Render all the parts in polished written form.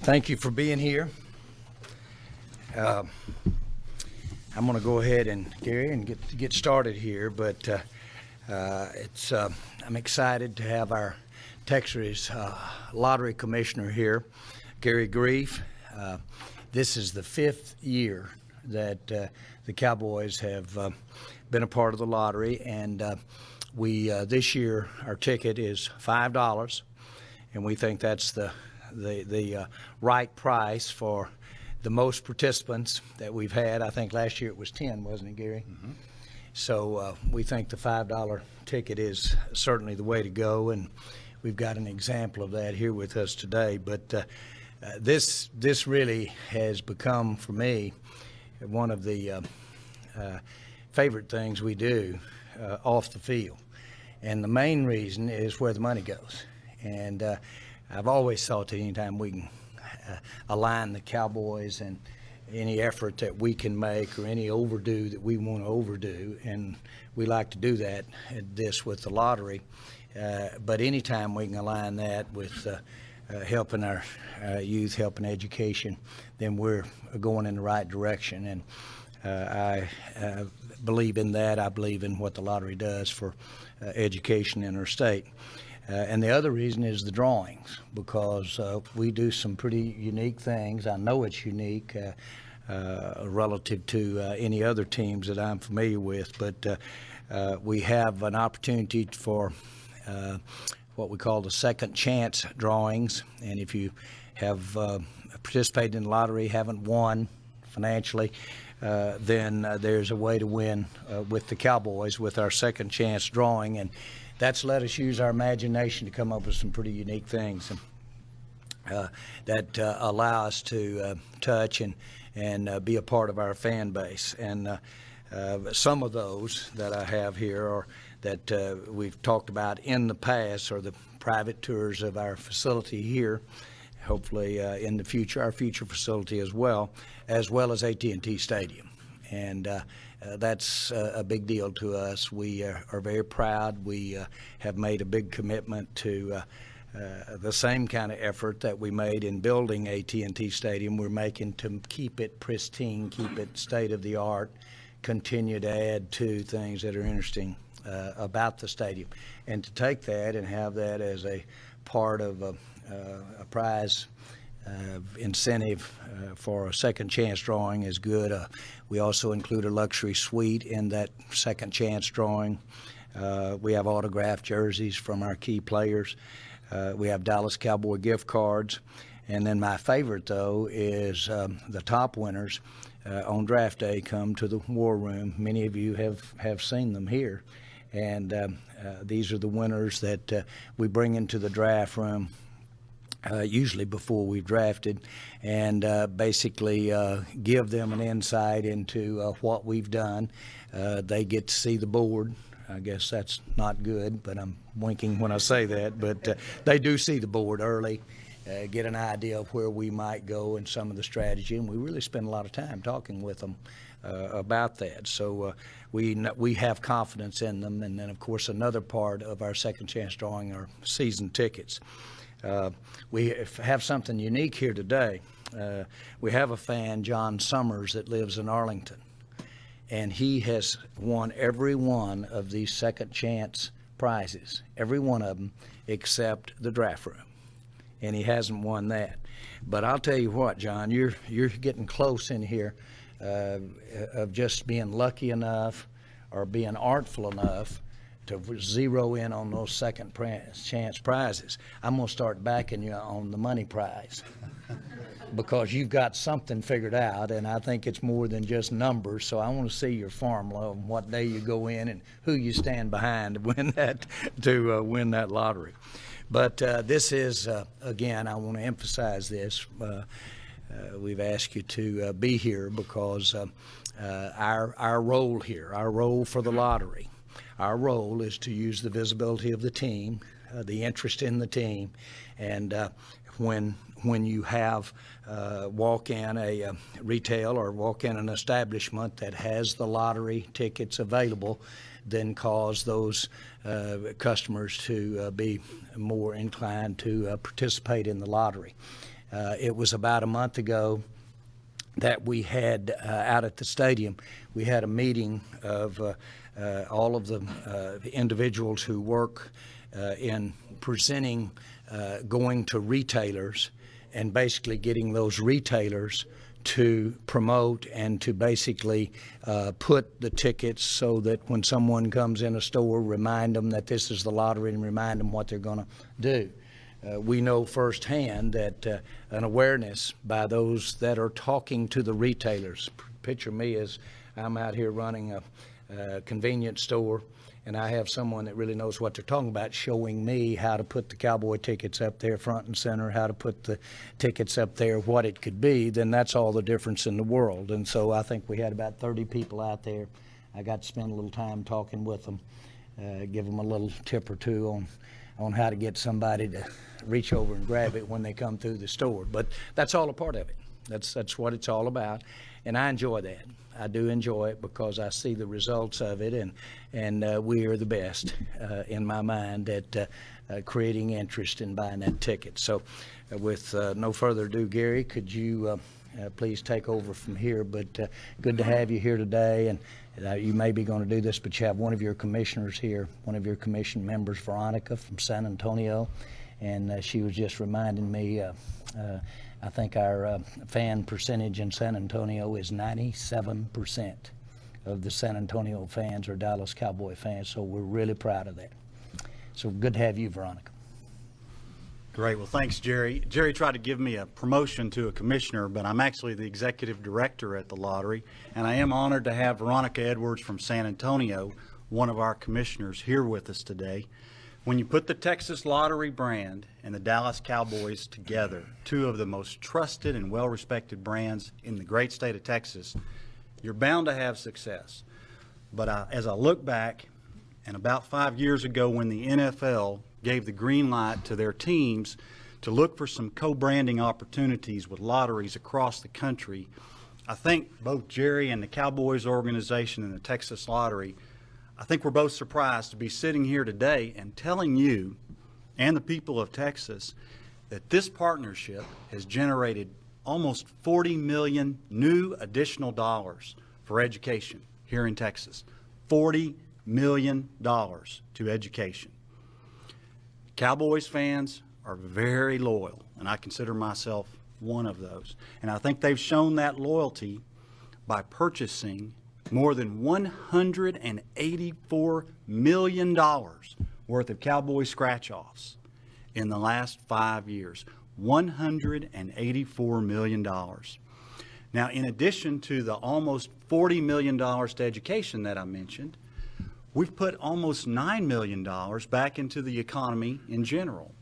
Thank you for being here. I'm going to go ahead and Gary and get started here, but I'm excited to have our Texas Lottery Commissioner here, Gary Grief. This is the 5th year that the Cowboys have been a part of the lottery, and we this year our ticket is $5, and we think that's the right price for the most participants that we've had. I think last year it was 10, wasn't it, Gary? Mm-hmm. So we think the $5 ticket is certainly the way to go, and we've got an example of that here with us today. But this really has become, for me, one of the favorite things we do off the field. And the main reason is where the money goes. And I've always thought that anytime we can align the Cowboys and any effort that we can make or any overdue that we want to overdo, and we like to do that with the lottery, but anytime we can align that with helping our youth, helping education, then we're going in the right direction. And I believe in that. I believe in what the lottery does for education in our state. And the other reason is the drawings, because we do some pretty unique things. I know it's unique relative to any other teams that I'm familiar with, but we have an opportunity for what we call the second chance drawings. And if you have participated in the lottery, haven't won financially, then there's a way to win with the Cowboys with our second chance drawing. And that's let us use our imagination to come up with some pretty unique things that allow us to touch and be a part of our fan base. And some of those that I have here or that we've talked about in the past are the private tours of our facility here, hopefully in the future, our future facility as well as AT&T Stadium. And that's a big deal to us. We are very proud. We have made a big commitment to the same kind of effort that we made in building AT&T Stadium. We're making to keep it pristine, keep it state-of-the-art, continue to add to things that are interesting about the stadium. And to take that and have that as a part of a prize incentive for a second chance drawing is good. We also include a luxury suite in that second chance drawing. We have autographed jerseys from our key players. We have Dallas Cowboy gift cards. And then my favorite, though, is the top winners on draft day come to the war room. Many of you have seen them here. And these are the winners that we bring into the draft room usually before we've drafted, and basically give them an insight into what we've done. They get to see the board. I guess that's not good, but I'm winking when I say that. But they do see the board early, get an idea of where we might go and some of the strategy, and we really spend a lot of time talking with them about that. So we have confidence in them. And then, of course, another part of our second chance drawing are season tickets. We have something unique here today. We have a fan, John Summers, that lives in Arlington, and he has won every one of these second chance prizes, every one of them except the draft room, and he hasn't won that. But I'll tell you what, John, you're getting close in here of just being lucky enough or being artful enough to zero in on those second chance prizes. I'm going to start backing you on the money prize because you've got something figured out, and I think it's more than just numbers. So I want to see your formula and what day you go in and who you stand behind to win that lottery. But this is, again, I want to emphasize this. We've asked you to be here because our role here, our role for the lottery, our role is to use the visibility of the team, the interest in the team, and when you have walk in a retail or walk in an establishment that has the lottery tickets available, then cause those customers to be more inclined to participate in the lottery. It was about a month ago that we had out at the stadium, we had a meeting of all of the individuals who work in presenting, going to retailers and basically getting those retailers to promote and to basically put the tickets so that when someone comes in a store, remind them that this is the lottery and remind them what they're going to do. We know firsthand that an awareness by those that are talking to the retailers. Picture me as I'm out here running a convenience store, and I have someone that really knows what they're talking about showing me how to put the Cowboy tickets up there front and center, how to put the tickets up there, what it could be, then that's all the difference in the world. And so I think we had about 30 people out there. I got to spend a little time talking with them, give them a little tip or two on how to get somebody to reach over and grab it when they come through the store. But that's all a part of it. That's what it's all about, and I enjoy that. I do enjoy it because I see the results of it, and we are the best in my mind at creating interest in buying that ticket. So with no further ado, Gary, could you please take over from here? But good to have you here today, and you may be going to do this, but you have one of your commissioners here, one of your commission members, Veronica from San Antonio, and she was just reminding me, I think our fan percentage in San Antonio is 97% of the San Antonio fans are Dallas Cowboy fans, so we're really proud of that. So good to have you, Veronica. Great. Well, thanks, Jerry. Jerry tried to give me a promotion to a commissioner, but I'm actually the executive director at the lottery, and I am honored to have Veronica Edwards from San Antonio, one of our commissioners, here with us today. When you put the Texas Lottery brand and the Dallas Cowboys together, two of the most trusted and well-respected brands in the great state of Texas, you're bound to have success. But as I look back, and about 5 years ago when the NFL gave the green light to their teams to look for some co-branding opportunities with lotteries across the country, I think both Jerry and the Cowboys organization and the Texas Lottery, I think we're both surprised to be sitting here today and telling you and the people of Texas that this partnership has generated almost 40 million new additional dollars for education here in Texas. $40 million to education. Cowboys fans are very loyal, and I consider myself one of those. And I think they've shown that loyalty by purchasing more than $184 million worth of Cowboy scratch-offs in the last 5 years. $184 million. Now, in addition to the almost $40 million to education that I mentioned, we've put almost $9 million back into the economy in general.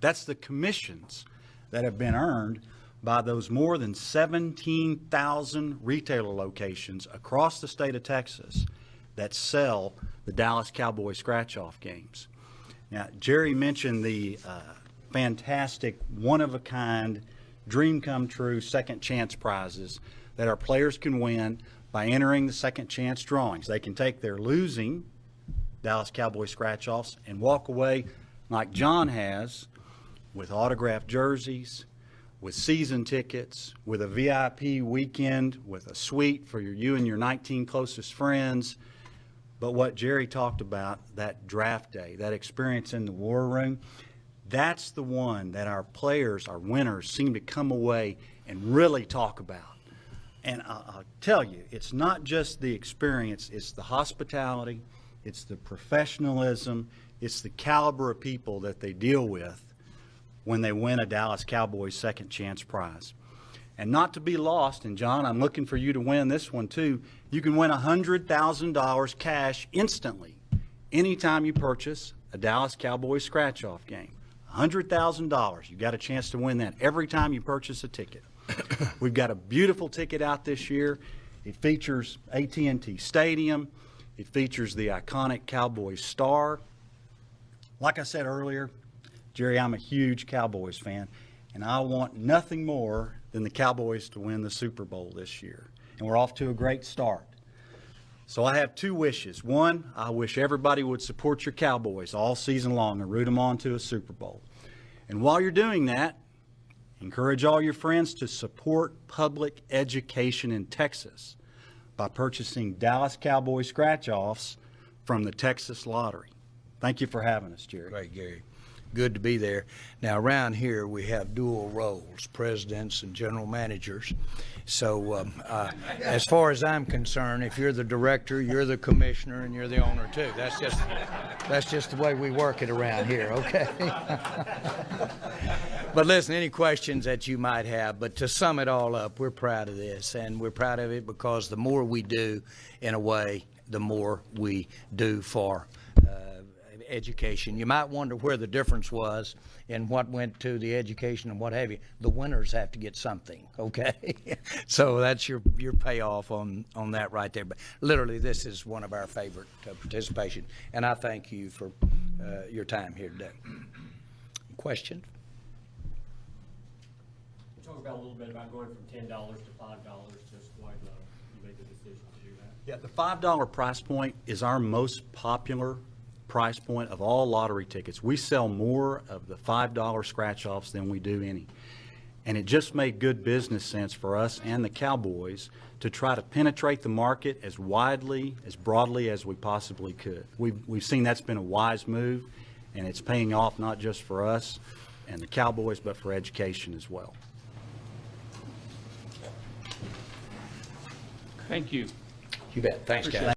That's the commissions that have been earned by those more than 17,000 retailer locations across the state of Texas that sell the Dallas Cowboy scratch-off games. Now, Jerry mentioned the fantastic, one-of-a-kind, dream-come-true second chance prizes that our players can win by entering the second chance drawings. They can take their losing Dallas Cowboy scratch-offs and walk away like John has with autographed jerseys, with season tickets, with a VIP weekend, with a suite for you and your 19 closest friends. But what Jerry talked about, that draft day, that experience in the war room, that's the one that our players, our winners, seem to come away and really talk about. And I'll tell you, it's not just the experience, it's the hospitality, it's the professionalism, it's the caliber of people that they deal with when they win a Dallas Cowboys second chance prize. And not to be lost, and John, I'm looking for you to win this one too, you can win $100,000 cash instantly anytime you purchase a Dallas Cowboys scratch-off game. $100,000. You got a chance to win that every time you purchase a ticket. We've got a beautiful ticket out this year. It features AT&T Stadium. It features the iconic Cowboys star. Like I said earlier, Jerry, I'm a huge Cowboys fan, and I want nothing more than the Cowboys to win the Super Bowl this year. And we're off to a great start. So I have two wishes. One, I wish everybody would support your Cowboys all season long and root them on to a Super Bowl. And while you're doing that, Encourage all your friends to support public education in Texas by purchasing Dallas Cowboys scratch-offs from the Texas Lottery. Thank you for having us, Jerry. Great, Gary. Good to be there. Now, around here, we have dual roles, presidents and general managers. So as far as I'm concerned, if you're the director, you're the commissioner, and you're the owner, too. That's just the way we work it around here, okay? But listen, any questions that you might have, but to sum it all up, we're proud of this, and we're proud of it because the more we do, in a way, the more we do for education. You might wonder where the difference was in what went to the education and what have you. The winners have to get something, okay? So that's your payoff on that right there. But literally, this is one of our favorite participation, and I thank you for your time here today. Question? Talk about a little bit about going from $10 to $5, just why you made the decision to do that. Yeah, the $5 price point is our most popular price point of all lottery tickets. We sell more of the $5 scratch-offs than we do any. And it just made good business sense for us and the Cowboys to try to penetrate the market as widely, as broadly as we possibly could. We've seen that's been a wise move, and it's paying off not just for us and the Cowboys, but for education as well. Thank you. You bet. Thanks, guys.